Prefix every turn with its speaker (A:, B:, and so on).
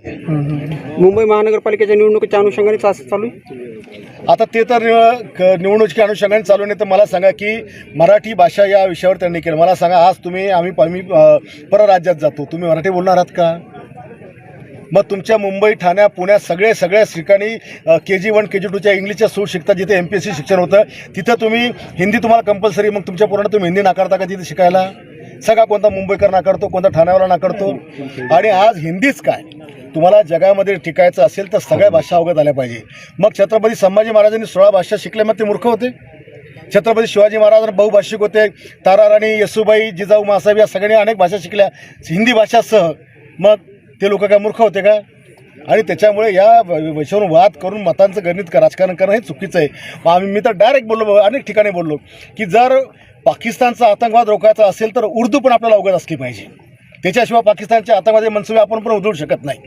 A: मुंबई महानगरपालिकेच्या निवडणुकीच्या अनुषंगाने चालू आहे.
B: आता ते तर निवडणुकीच्या अनुषंगाने चालू नाही. तर मला सांगा की मराठी भाषा या विषयावर त्यांनी केलं. मला सांगा, आज आम्ही परराज्यात जातो, तुम्ही मराठी बोलणार आहात का? मग तुमच्या मुंबई, ठाण्या, पुण्यात सगळ्या ठिकाणी KG1 KG2च्या इंग्लिशच्या सूट शिकता, जिथे MPSC शिक्षण होतं तिथं तुम्ही हिंदी तुम्हाला कंपल्सरी. मग तुमच्या पोरांना तुम्ही हिंदी नाकारता का तिथे शिकायला? सगळा कोणता मुंबईकर नाकारतो, कोणता ठाण्यावाला नाकारतो. आणि आज हिंदीच काय, तुम्हाला जगामध्ये टिकायचं असेल तर सगळ्या भाषा अवगत आल्या पाहिजे. मग छत्रपती संभाजी महाराजांनी 16 भाषा शिकल्या, मग ते मूर्ख होते? छत्रपती शिवाजी महाराज बहुभाषिक होते. ताराराणी, येसूबाई, जिजाऊ मासाहेब या सगळ्यांनी अनेक भाषा शिकल्या हिंदी भाषासह. मग ते लोक काय मूर्ख होते का? आणि त्याच्यामुळे या विषयावर वाद करून मतांचं गणित राजकारण करणं हे चुकीचं आहे. मी तर डायरेक्ट बोललो, अनेक ठिकाणी बोललो की जर पाकिस्तानचा आतंकवाद रोखायचा असेल तर उर्दू पण आपल्याला अवगत असली पाहिजे. त्याच्याशिवाय पाकिस्तानच्या आतंकवादी मनसुबे आपण पण उधळू शकत नाही.